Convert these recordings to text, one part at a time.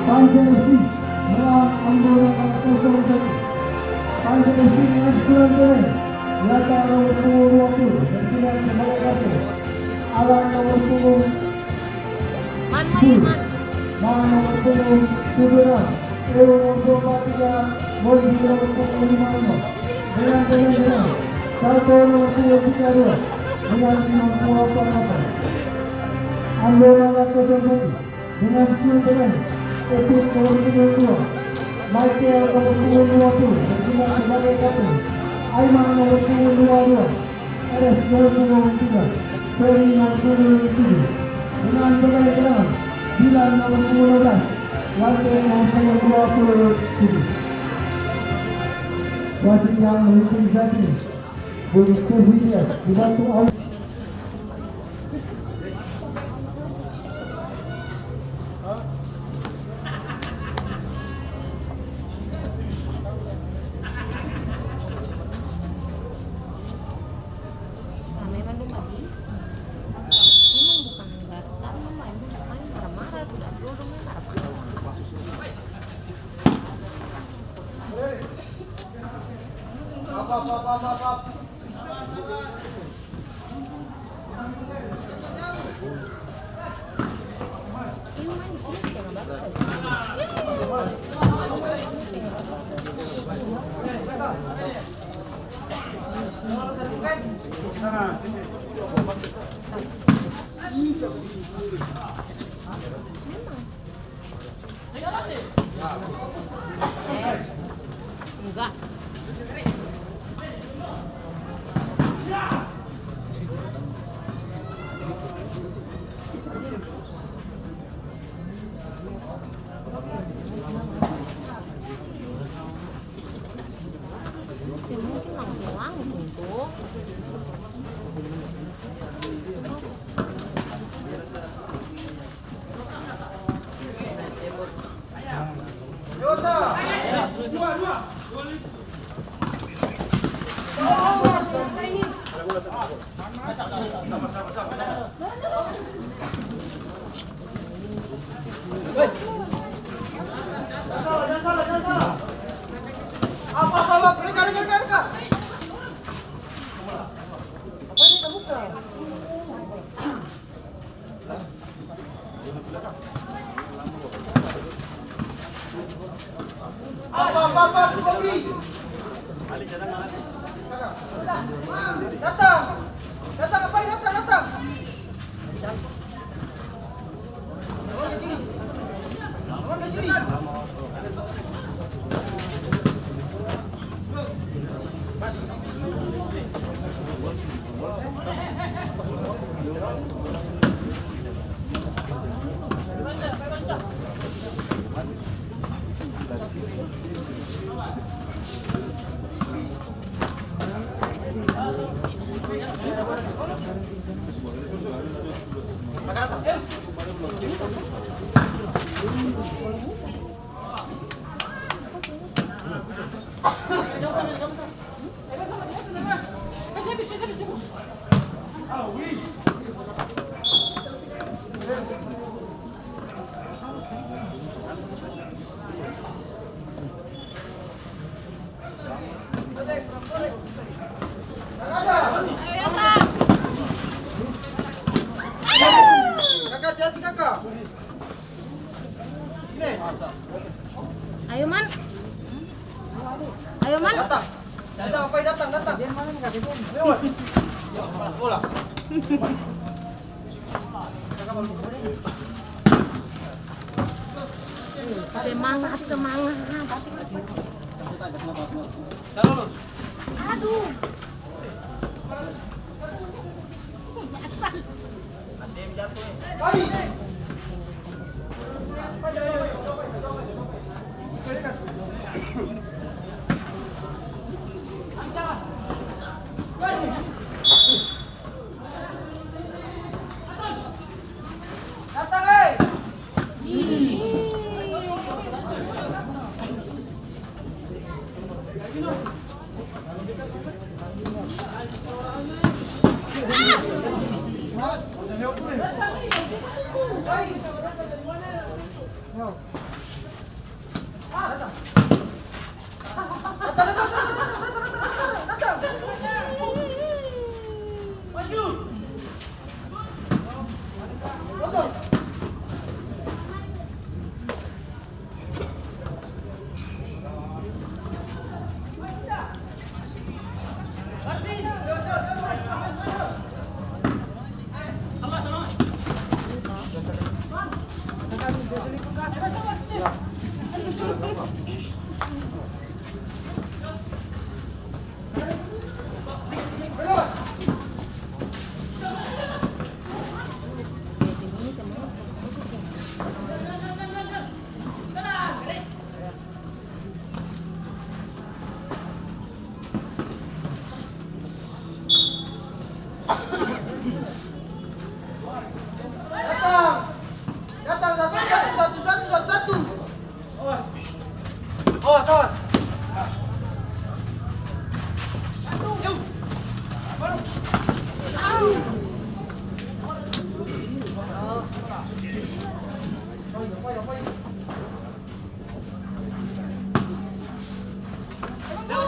Panjang FC melawan Ambora Kalteng 01. Panjang FC dengan skor golnya Lata nomor punggung 20 dan Sinan sebagai kapten. Alan nomor punggung Man nomor punggung 76. Ewo nomor 23. Mozi nomor punggung 55. Dengan pemain Salto nomor punggung 32 dengan 58. Ambora Kalteng 01 dengan skor golnya Epik nomor punggung 2. Michael nomor punggung 20 dan Sinan sebagai kapten. Aiman nomor punggung 22, RS nomor punggung 3, Ferry nomor punggung 7, dengan pemain cadangan Dilan nomor punggung 12, Lante nomor punggung 27. Wasit yang mengikuti saat ini Bung Widias dibantu awal. Enggak. Ya mungkin langsung tuh. Ayo Man. Ayo Man. Datang. Datang, apa datang, datang. Dia mana enggak dia lewat. Bola. Semangat, semangat. Aduh. Baik. Datang, satu. Awas.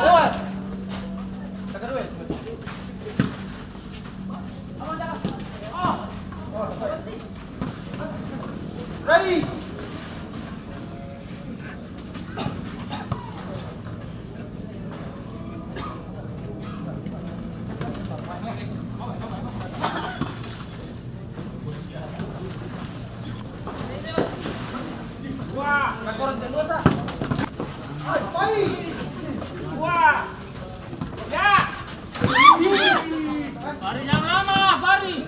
Lewat. Jaga duit. Rai. Wah, rekoran kedua sah. Hai. Wah. Ya. Fari yang lama, Fari.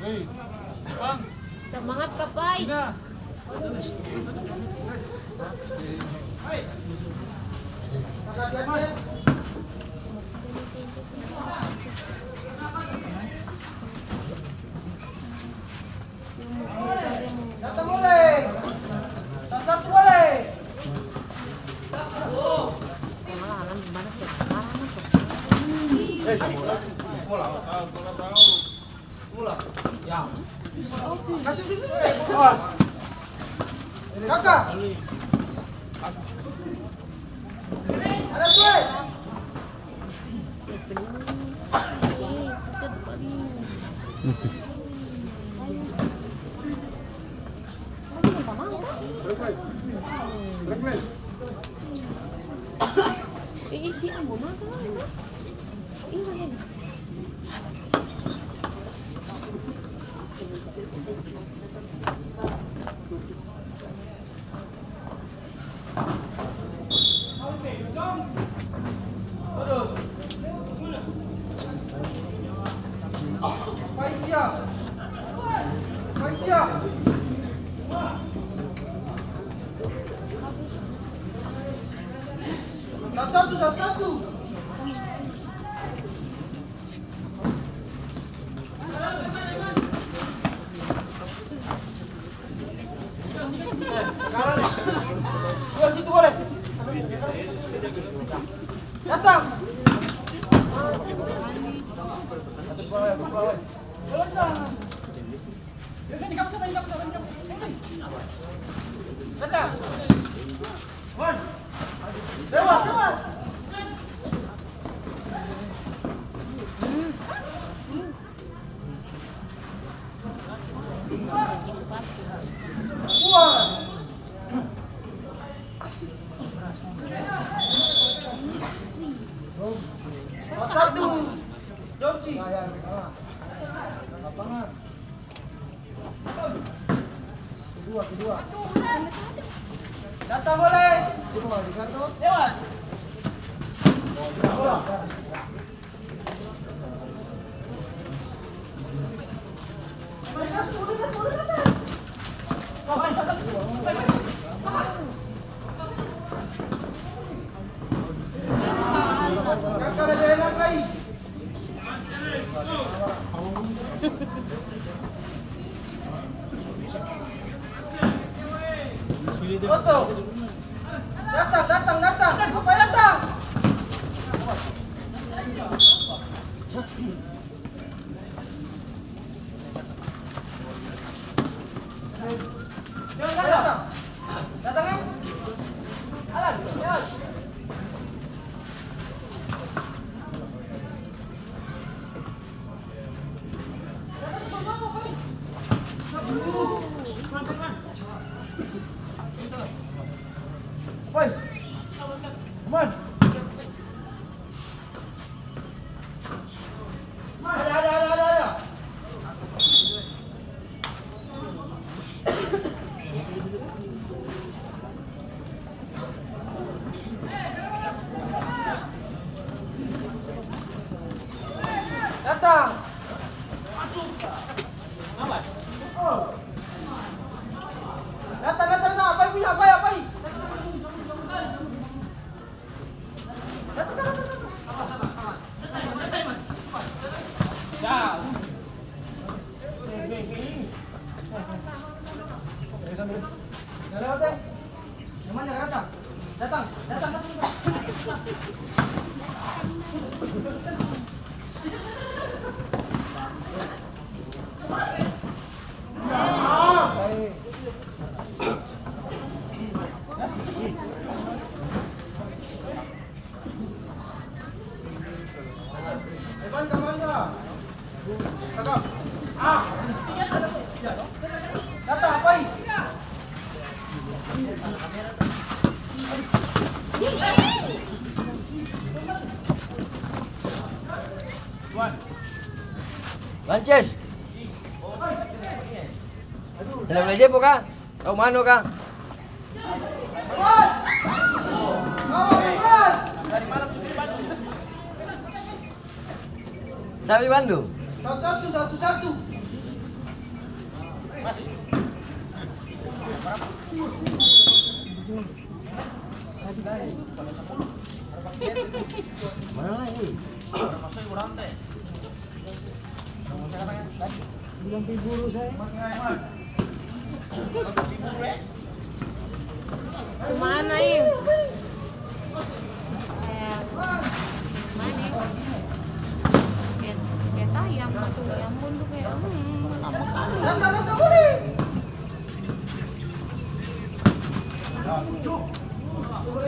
Hei, Bang. Semangat ka, Pai. Ina. Hai. Hati-hati. Datang boleh. Datang boleh. Malah gimana sih? Parah tuh. Mula. Ya. Kasih sini. Awas. Kakak. Ada gue. Yes, bener. Ikut Pai. Ang bumaga na. Iwan na. Malaysia. Satu. Dua situ boleh. Datang. Datang. Lewat. Satu. Joci. Lapangan. Kedua. Datang boleh. Lewat. Kakak ada enak lagi. Foto. Datang. Apa datang? Datang kan? Woi. Come on. Datang. Awas. Datang. Apa punya? Apa? Datang. Ya. Lewat deh. Namanya datang. Datang. Evan kemana? Cakap. Datang apa ini? Lances. Dalam belajar po ka? Kau mano ka? Sabi Bandung. Satu. Mana lagi? Kemana ini? Mana? Kayak sayang satu yang bunduk kayak lama kali. Datang boleh. Datang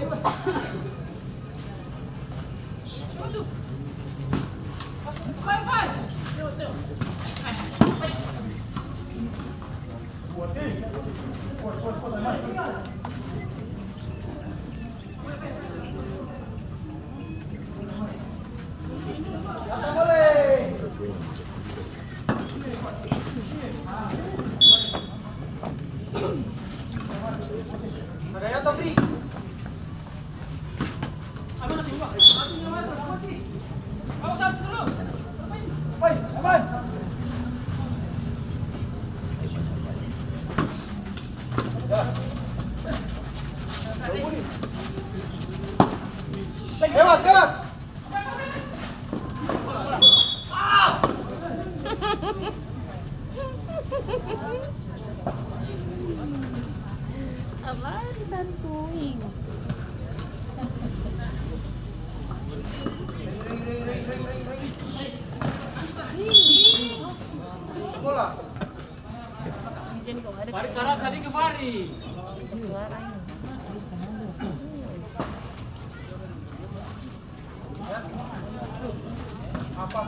boleh. Nagaya tapi. Aman. Lewat. Apaan santuy? Bola. Diyan ko ada Balik cara tadi ke Fari. suara ini. Apa.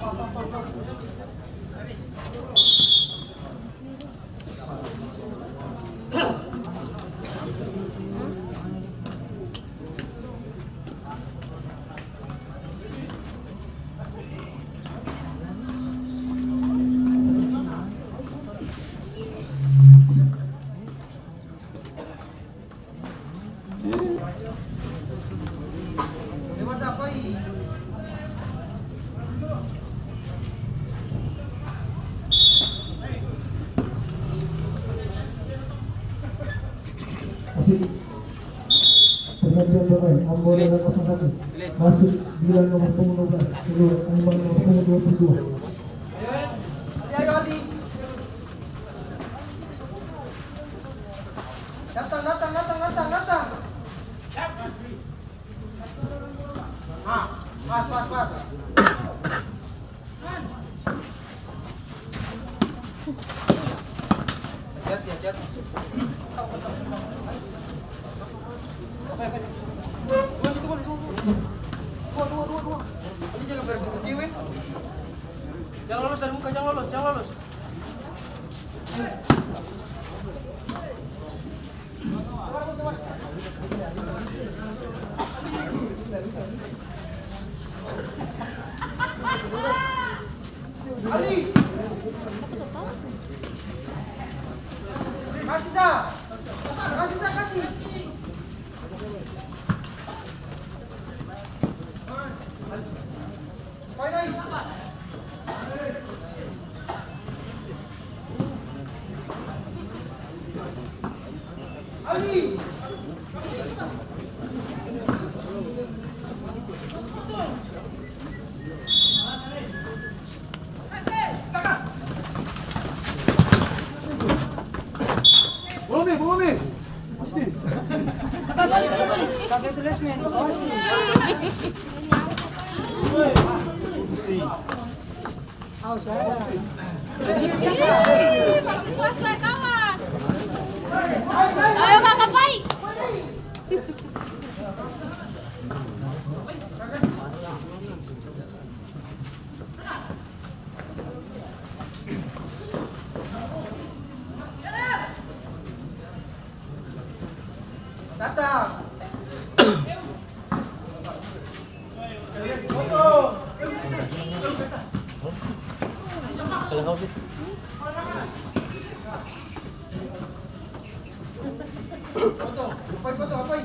Lewat apa ini? Pergantian pemain Ambon dan 01 masuk bila nomor punggung 12 keluar Ambon nomor punggung 22. Ayo Ali. Datang. Pas. Hati-hati. Dua. Ali jangan berhenti, weh. Jangan lolos dari muka, jangan lolos. Ali. Kasih Sa. Kasih. Poin lagi. Boleh. Pasti. Kakek tulis men. Puasa kawan. Ayo kakak baik. Datang. Foto. Kalau kau sih. Foto. Apa?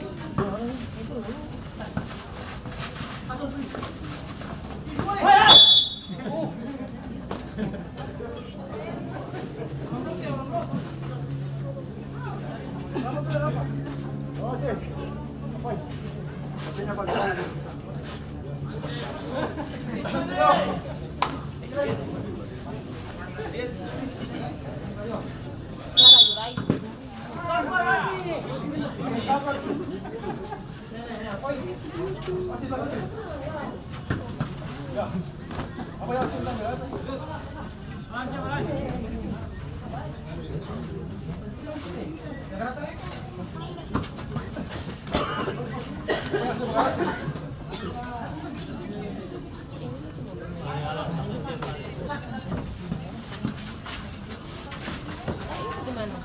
Gimana?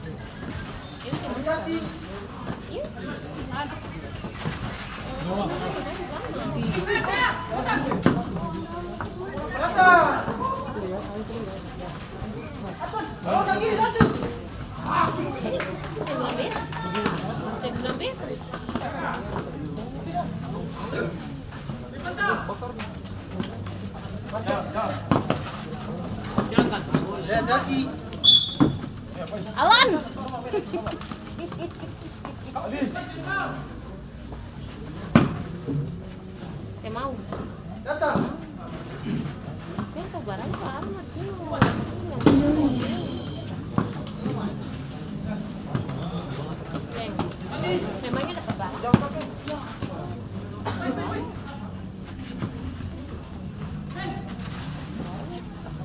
Ini Iya. Lebih. Hati. Alan. Saya mau. Datang. Saya tahu barang apa amat sih. Memangnya dapat barang?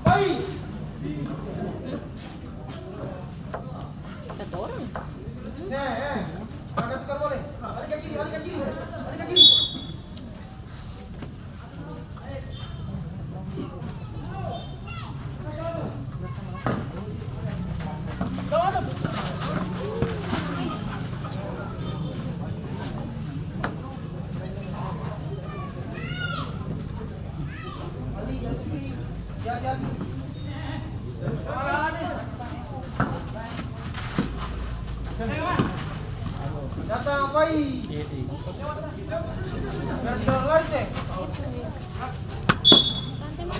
Baik. Satu orang. Angkat tukar boleh. Balik ke kiri. Datang baik. Ganti lagi. Santai mah.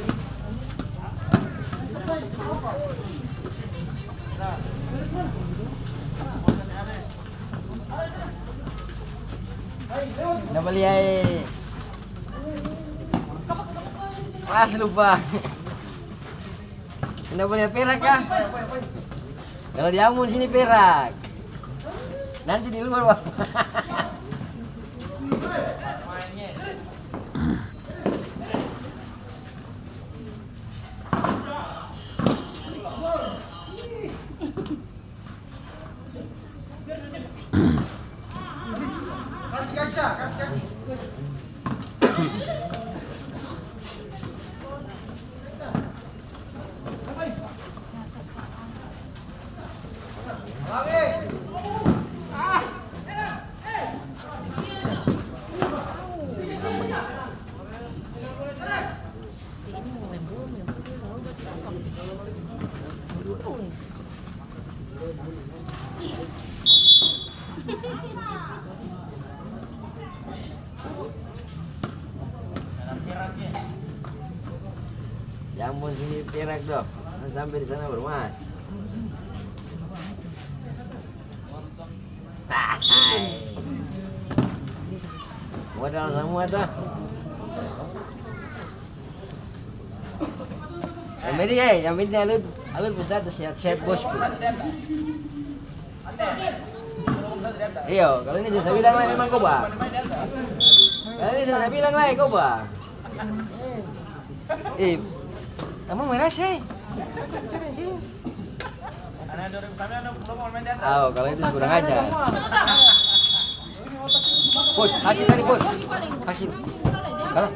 Dah beli air. Pas lupa. Dah beli perak kah? Kalau di Ambon sini perak. Nanti di luar, Bang. Kasih. Lagi. Di Ambon sini perak dok. Sampai di sana baru mas. Modal semua tuh. Yang penting alut berstatus sehat bosku. Iyo, kalau ini saya bilang lah memang kau bang. Kalau ini saya bilang lah kau bang. Kamu merah sih. Oh, kalau itu kurang ajar. Put, hasil tadi put. Hasil. Kalau